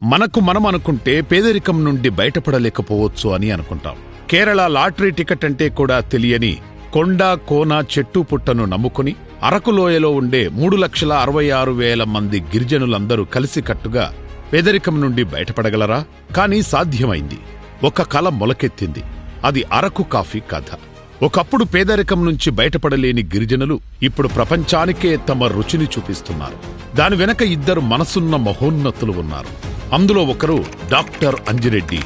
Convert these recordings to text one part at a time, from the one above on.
మనకు మనం అనుకుంటే పేదరికం నుండి బయటపడలేకపోవచ్చు అని అనుకుంటాం. కేరళ లాటరీ టికెట్ అంటే కూడా తెలియని కొండ కోన చెట్టు పుట్టను నమ్ముకుని అరకులోయలో ఉండే 3,66,000 మంది గిరిజనులందరూ కలిసికట్టుగా పేదరికం నుండి బయటపడగలరా? కానీ సాధ్యమైంది. ఒక కల మొలకెత్తింది. అది అరకు కాఫీ కథ. ఒకప్పుడు పేదరికం నుంచి బయటపడలేని గిరిజనులు ఇప్పుడు ప్రపంచానికే తమ రుచిని చూపిస్తున్నారు. దాని వెనక ఇద్దరు మనసున్న మహోన్నతులు ఉన్నారు. అందులో ఒకరు doctor Anji Reddy.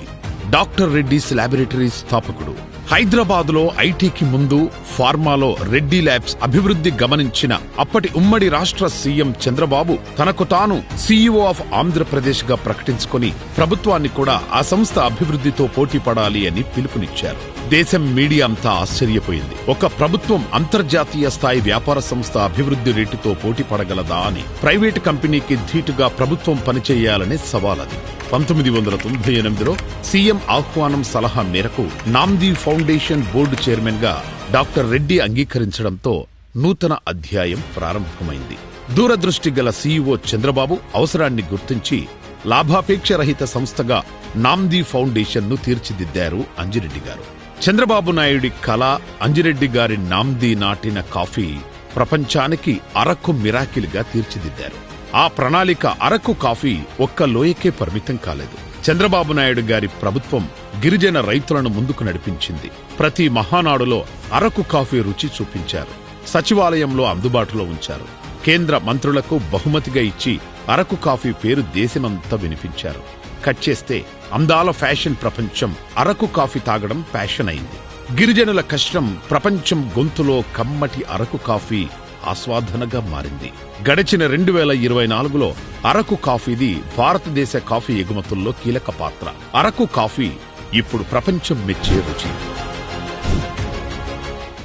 Doctor Reddy's laboratories స్థాపకుడు. హైదరాబాదులో ఐటీకి ముందు ఫార్మాలో రెడ్డి ల్యాబ్స్ అభివృద్ధి గమనించిన అప్పటి ఉమ్మడి రాష్ట్ర సీఎం చంద్రబాబు తనకు తాను సీఈఓ ఆఫ్ ఆంధ్రప్రదేశ్ గా ప్రకటించుకుని ప్రభుత్వాన్ని కూడా ఆ సంస్థ అభివృద్ధితో పోటీ పడాలి అని పిలుపునిచ్చారు. దేశం మీడియా అంతా ఆశ్చర్యపోయింది. ఒక ప్రభుత్వం అంతర్జాతీయ స్థాయి వ్యాపార సంస్థ అభివృద్ధి రేటుతో పోటీ పడగలదా అని. ప్రైవేటు కంపెనీకి ధీటుగా ప్రభుత్వం పనిచేయాలనే సవాలది. 1998లో సీఎం ఆహ్వానం సలహా మేరకు నామ్దీ ఫౌండేషన్ బోర్డు చైర్మన్ గా డాక్టర్ రెడ్డి అంగీకరించడంతో నూతన అధ్యాయం ప్రారంభమైంది. దూరదృష్టి గల సీఈఓ చంద్రబాబు అవసరాన్ని గుర్తించి లాభాపేక్ష రహిత సంస్థగా నామ్దీ ఫౌండేషన్ ను తీర్చిదిద్దారు అంజిరెడ్డి గారు. చంద్రబాబు నాయుడి కళ అంజిరెడ్డి గారి నామ్దీ నాటిన కాఫీ ప్రపంచానికి అరకు మిరాకిల్ గా తీర్చిదిద్దారు. ఆ ప్రణాళిక అరకు కాఫీ ఒక్క లోయకే పరిమితం కాలేదు. చంద్రబాబు నాయుడు గారి ప్రభుత్వం గిరిజన రైతులను ముందుకు నడిపించింది. ప్రతి మహానాడులో అరకు కాఫీ రుచి చూపించారు. సచివాలయంలో అందుబాటులో ఉంచారు. కేంద్ర మంత్రులకు బహుమతిగా ఇచ్చి అరకు కాఫీ పేరు దేశమంతా వినిపించారు. కట్ చేస్తే అందాల ఫ్యాషన్ ప్రపంచం అరకు కాఫీ తాగడం ప్యాషన్ అయింది. గిరిజనుల కష్టం ప్రపంచం గొంతులో కమ్మటి అరకు కాఫీ ఆస్వాదనగా మారింది. గడిచిన 2024లో అరకు కాఫీది భారతదేశ కాఫీ ఎగుమతుల్లో కీలక పాత్ర. అరకు కాఫీ ఇప్పుడు ప్రపంచం మెచ్చే రుచి.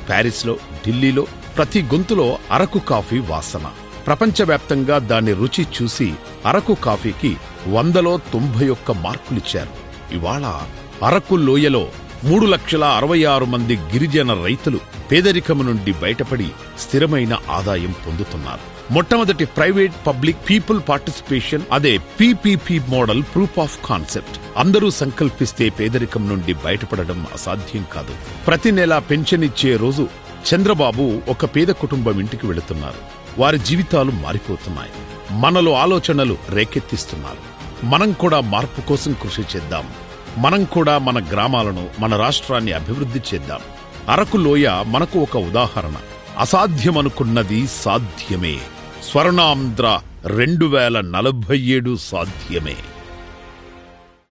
ప్యారిస్లో, ఢిల్లీలో ప్రతి గొంతులో అరకు కాఫీ వాసన. ప్రపంచవ్యాప్తంగా దాని రుచి చూసి అరకు కాఫీకి 100లో 91 మార్కులిచ్చారు. ఇవాళ అరకు లోయలో 3,66,000 మంది గిరిజన రైతులు పేదరికం నుండి బయటపడి స్థిరమైన ఆదాయం పొందుతున్నారు. మొట్టమొదటి ప్రైవేట్ పబ్లిక్ పీపుల్ పార్టిసిపేషన్, అదే PPP model proof of concept. అందరూ సంకల్పిస్తే పేదరికం నుండి బయటపడడం అసాధ్యం కాదు. ప్రతి నెల పెన్షన్ ఇచ్చే రోజు చంద్రబాబు ఒక పేద కుటుంబం ఇంటికి వెళుతున్నారు. వారి జీవితాలు మారిపోతున్నాయి. మనలో ఆలోచనలు రేకెత్తిస్తున్నారు. మనం కూడా మార్పు కోసం కృషి చేద్దాం. మనం కూడా మన గ్రామాలను, మన రాష్ట్రాన్ని అభివృద్ధి చేద్దాం. అరకు లోయ మనకు ఒక ఉదాహరణ. అసాధ్యమనుకున్నది సాధ్యమే. స్వర్ణాంధ్ర 2047 సాధ్యమే.